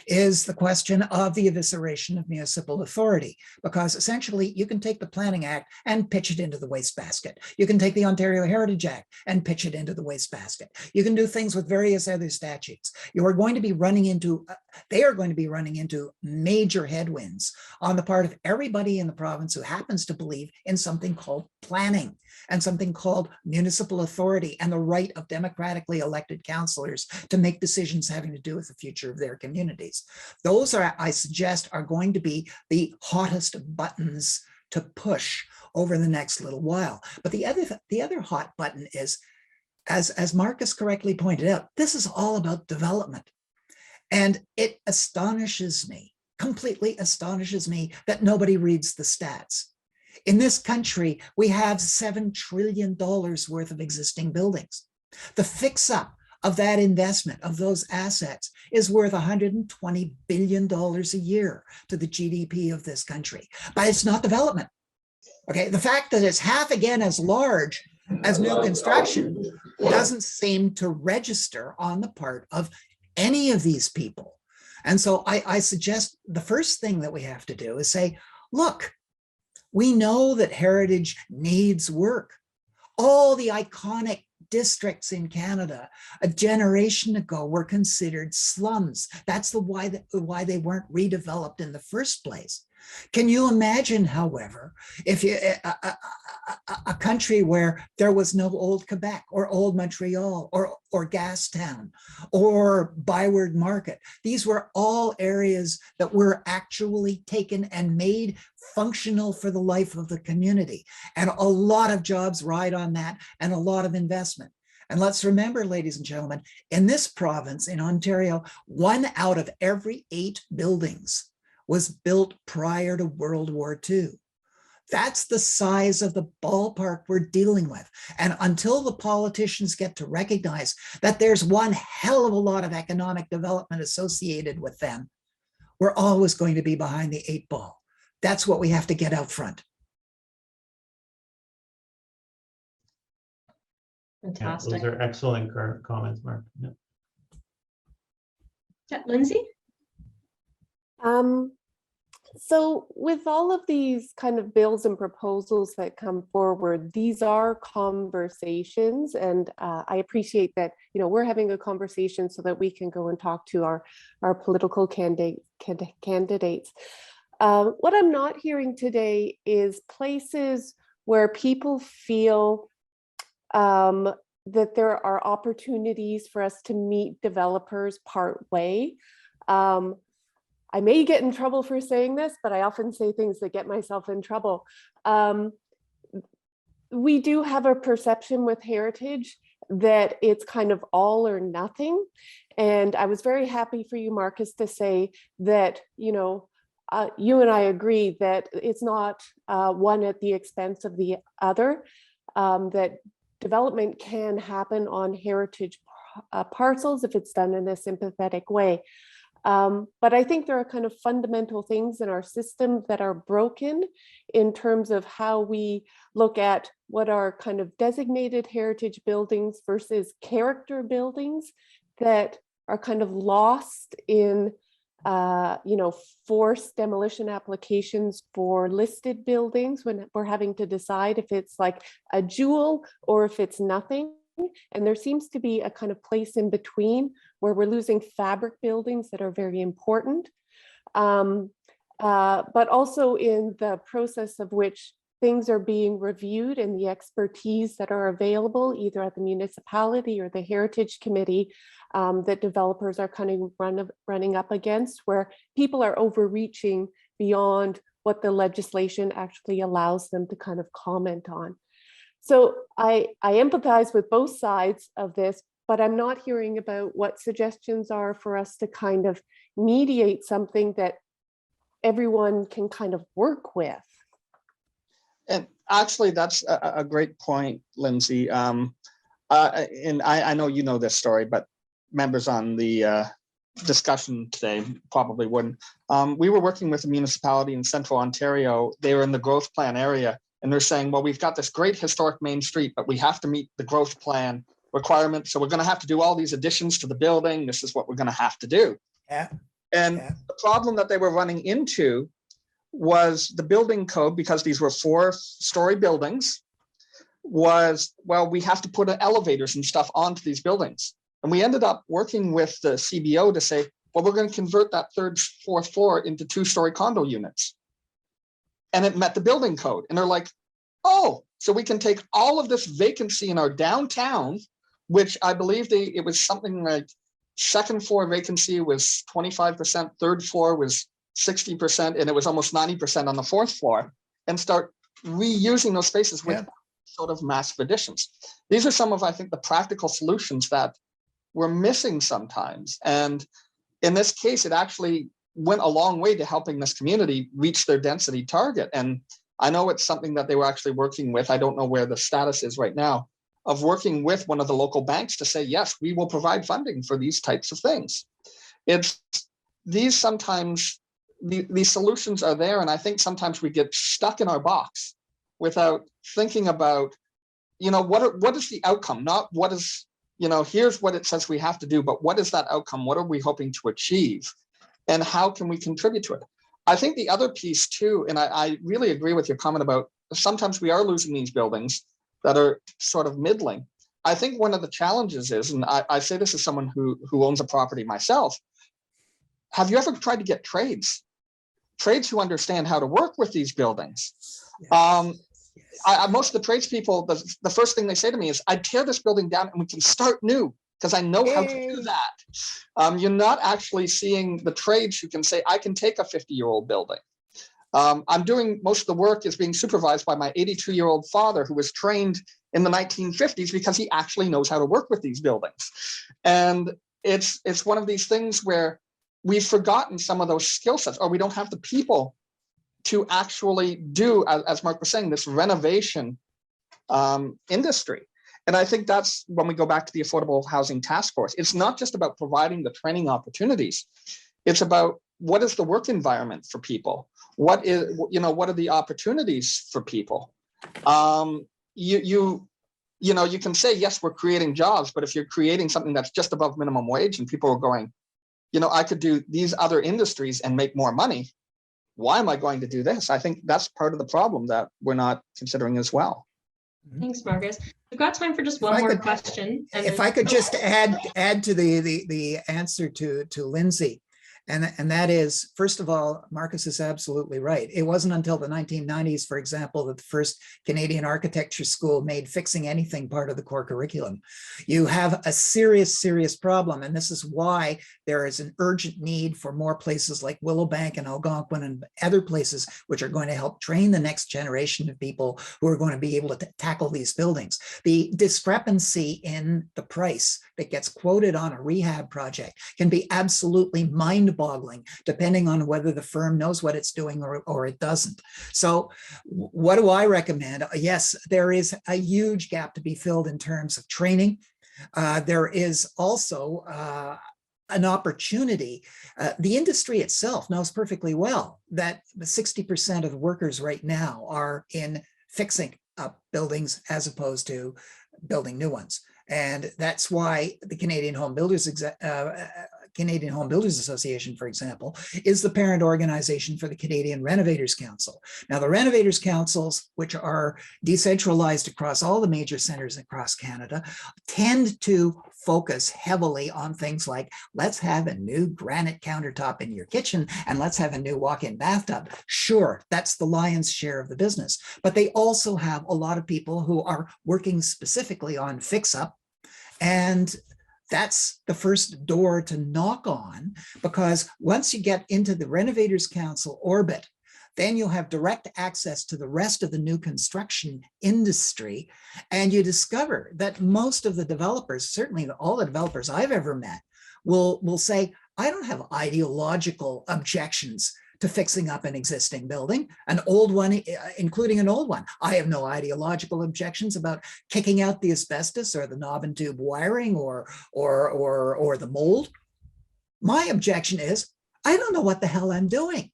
is the question of the evisceration of municipal authority, because essentially you can take the Planning Act and pitch it into the wastebasket. You can take the Ontario Heritage Act and pitch it into the wastebasket. You can do things with various other statutes. You are going to be running into, they are going to be running into major headwinds on the part of everybody in the province who happens to believe in something called planning and something called municipal authority and the right of democratically elected councillors to make decisions having to do with the future of their communities. Those are, I suggest, are going to be the hottest buttons to push over the next little while. But the other hot button is, as Marcus correctly pointed out, this is all about development. And it astonishes me, completely astonishes me, that nobody reads the stats. In this country, we have $7 trillion worth of existing buildings. The fix-up of that investment, of those assets, is worth $120 billion a year to the GDP of this country. But it's not development. Okay, the fact that it's half again as large as new construction doesn't seem to register on the part of any of these people. And so I suggest the first thing that we have to do is say, look, we know that heritage needs work. All the iconic districts in Canada a generation ago were considered slums. That's why they weren't redeveloped in the first place. Can you imagine, however, if you a country where there was no old Quebec or old Montreal or Gastown or Byward Market? These were all areas that were actually taken and made functional for the life of the community. And a lot of jobs ride on that, and a lot of investment. And let's remember, ladies and gentlemen, in this province, in Ontario, 1 out of every 8 buildings was built prior to World War II. That's the size of the ballpark we're dealing with. And until the politicians get to recognize that there's one hell of a lot of economic development associated with them, we're always going to be behind the 8 ball. That's what we have to get out front. Fantastic. Those are excellent comments, Mark. Yeah. Yeah, Lindsay? So with all of these kind of bills and proposals that come forward, these are conversations, and I appreciate that, you know, we're having a conversation so that we can go and talk to our political candidates. What I'm not hearing today is places where people feel that there are opportunities for us to meet developers part way. I may get in trouble for saying this, but I often say things that get myself in trouble. We do have a perception with heritage that it's kind of all or nothing. And I was very happy for you, Marcus, to say that, you know, you and I agree that it's not one at the expense of the other, that development can happen on heritage parcels if it's done in a sympathetic way. But I think there are kind of fundamental things in our system that are broken in terms of how we look at what are kind of designated heritage buildings versus character buildings that are kind of lost in, you know, forced demolition applications for listed buildings when we're having to decide if it's like a jewel or if it's nothing. And there seems to be a kind of place in between where we're losing fabric buildings that are very important, but also in the process of which things are being reviewed and the expertise that are available either at the municipality or the Heritage Committee that developers are kind of running up against, where people are overreaching beyond what the legislation actually allows them to kind of comment on. So I empathize with both sides of this, but I'm not hearing about what suggestions are for us to kind of mediate something that everyone can kind of work with. And actually, that's a great point, Lindsay. And I know you know this story, but members on the discussion today probably wouldn't. We were working with a municipality in Central Ontario. They were in the growth plan area, and they're saying, well, we've got this great historic main street, but we have to meet the growth plan requirements. So we're going to have to do all these additions to the building. This is what we're going to have to do. Yeah. And the problem that they were running into was the building code, because these were 4-story buildings, was, well, we have to put elevators and stuff onto these buildings. And we ended up working with the CBO to say, well, we're going to convert that 3rd, 4th floor into 2-story condo units. And it met the building code. And they're like, oh, so we can take all of this vacancy in our downtown, which I believe it was something like 2nd floor vacancy was 25%, 3rd floor was 60%, and it was almost 90% on the 4th floor, and start reusing those spaces with sort of massive additions. These are some of, I think, the practical solutions that we're missing sometimes. And in this case, it actually went a long way to helping this community reach their density target. And I know it's something that they were actually working with. I don't know where the status is right now, of working with one of the local banks to say, yes, we will provide funding for these types of things. It's these sometimes, these solutions are there. And I think sometimes we get stuck in our box without thinking about, what is the outcome? Not what is, here's what it says we have to do, but what is that outcome? What are we hoping to achieve? And how can we contribute to it? I think the other piece too, and I really agree with your comment about sometimes we are losing these buildings that are sort of middling. I think one of the challenges is, and I say this as someone who owns a property myself, have you ever tried to get trades who understand how to work with these buildings? Yes. Most of the tradespeople, the first thing they say to me is, I'd tear this building down and we can start new, because I know how to do that. You're not actually seeing the trades who can say, I can take a 50-year-old building. I'm doing most of the work is being supervised by my 82-year-old father, who was trained in the 1950s because he actually knows how to work with these buildings. And it's one of these things where we've forgotten some of those skill sets, or we don't have the people to actually do, as Mark was saying, this renovation industry. And I think that's when we go back to the Affordable Housing Task Force. It's not just about providing the training opportunities. It's about what is the work environment for people? What are the opportunities for people? You can say, yes, we're creating jobs, but if you're creating something that's just above minimum wage and people are going, I could do these other industries and make more money. Why am I going to do this? I think that's part of the problem that we're not considering as well. Thanks, Marcus. We've got time for just one more question. If I could just add to the answer to Lindsay, and that is, first of all, Marcus is absolutely right. It wasn't until the 1990s, for example, that the first Canadian architecture school made fixing anything part of the core curriculum. You have a serious problem, and this is why there is an urgent need for more places like Willowbank and Algonquin and other places which are going to help train the next generation of people who are going to be able to tackle these buildings. The discrepancy in the price that gets quoted on a rehab project can be absolutely mind-boggling, depending on whether the firm knows what it's doing or it doesn't. So what do I recommend? Yes, there is a huge gap to be filled in terms of training. There is also an opportunity. The industry itself knows perfectly well that 60% of the workers right now are in fixing up buildings as opposed to building new ones. And that's why the Canadian Home Builders Canadian Home Builders Association, for example, is the parent organization for the Canadian Renovators Council. Now, the Renovators Councils, which are decentralized across all the major centers across Canada, tend to focus heavily on things like, let's have a new granite countertop in your kitchen and let's have a new walk-in bathtub. Sure, that's the lion's share of the business, but they also have a lot of people who are working specifically on fix-up, and that's the first door to knock on, because once you get into the Renovators Council orbit, then you'll have direct access to the rest of the new construction industry. And you discover that most of the developers, certainly all the developers I've ever met, will say, I don't have ideological objections to fixing up an existing building, an old one, including an old one. I have no ideological objections about kicking out the asbestos or the knob and tube wiring or the mold. My objection is, I don't know what the hell I'm doing.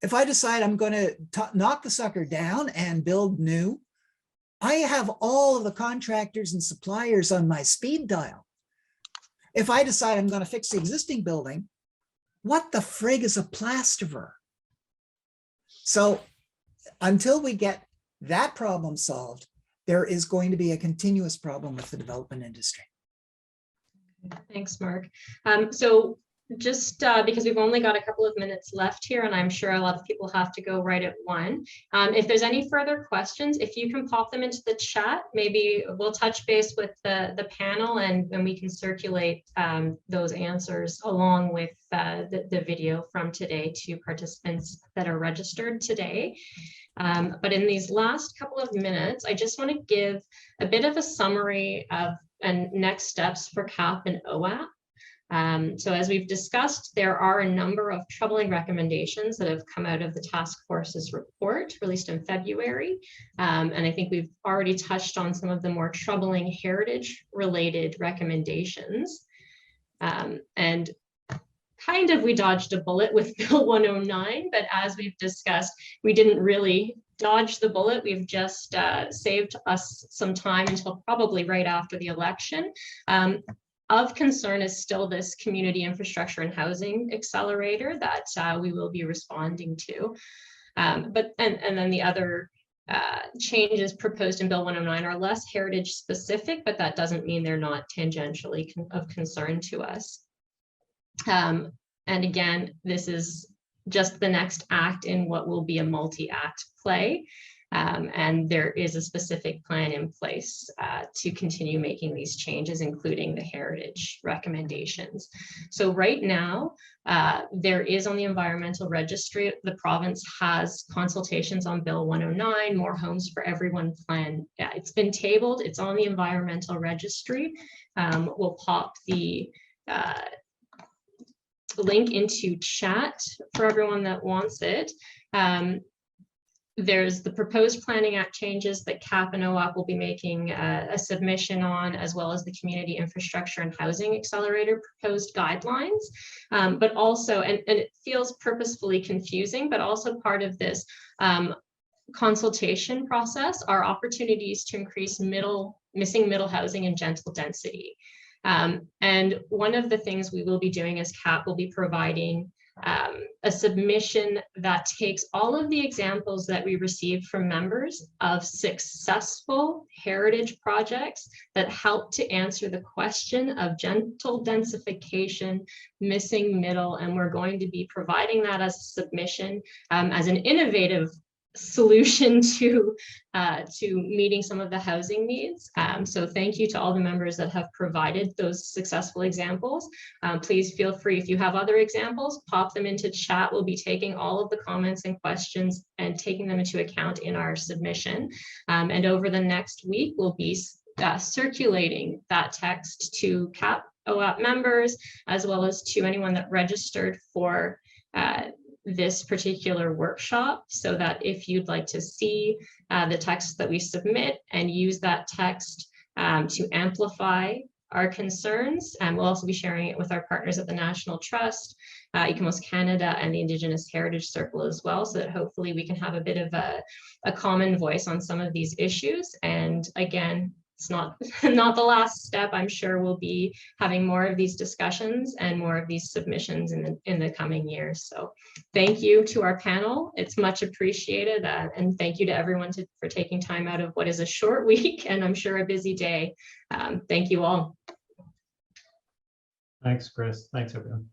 If I decide I'm going to knock the sucker down and build new, I have all of the contractors and suppliers on my speed dial. If I decide I'm going to fix the existing building, what the frig is a plasterer? So until we get that problem solved, there is going to be a continuous problem with the development industry. Thanks, Mark. So just because we've only got a couple of minutes left here, and I'm sure a lot of people have to go right at 1. If there's any further questions, if you can pop them into the chat, maybe we'll touch base with the panel and we can circulate those answers along with the video from today to participants that are registered today. But in these last couple of minutes, I just want to give a bit of a summary of and next steps for CAHP and OAP. So as we've discussed, there are a number of troubling recommendations that have come out of the task force's report released in February. And I think we've already touched on some of the more troubling heritage-related recommendations. And kind of we dodged a bullet with Bill 109, but as we've discussed, we didn't really dodge the bullet. We've just saved us some time until probably right after the election. Of concern is still this community infrastructure and housing accelerator that we will be responding to. And then the other changes proposed in Bill 109 are less heritage specific, but that doesn't mean they're not tangentially of concern to us. And again, this is just the next act in what will be a multi-act play. And there is a specific plan in place to continue making these changes, including the heritage recommendations. So right now, there is on the environmental registry, the province has consultations on Bill 109, More Homes for Everyone plan. Yeah, it's been tabled, it's on the environmental registry. We'll pop the link into chat for everyone that wants it. There's the proposed Planning Act changes that CAHP and OAP will be making a submission on, as well as the Community Infrastructure and Housing Accelerator proposed guidelines. But also, and it feels purposefully confusing, but also part of this consultation process are opportunities to increase missing middle housing and gentle density. And one of the things we will be doing as CAHP will be providing a submission that takes all of the examples that we received from members of successful heritage projects that help to answer the question of gentle densification, missing middle, and we're going to be providing that as a submission as an innovative solution to meeting some of the housing needs. So thank you to all the members that have provided those successful examples. Please feel free, if you have other examples, pop them into chat. We'll be taking all of the comments and questions and taking them into account in our submission. And over the next week, we'll be circulating that text to CAHP OAP members, as well as to anyone that registered for this particular workshop, so that if you'd like to see the text that we submit and use that text to amplify our concerns, and we'll also be sharing it with our partners at the National Trust, Ecomos Canada, and the Indigenous Heritage Circle as well, so that hopefully we can have a bit of a common voice on some of these issues. And again, it's not not the last step. I'm sure we'll be having more of these discussions and more of these submissions in the coming years. So thank you to our panel. It's much appreciated. And thank you to everyone for taking time out of what is a short week and I'm sure a busy day. Thank you all. Thanks, Chris. Thanks, everyone.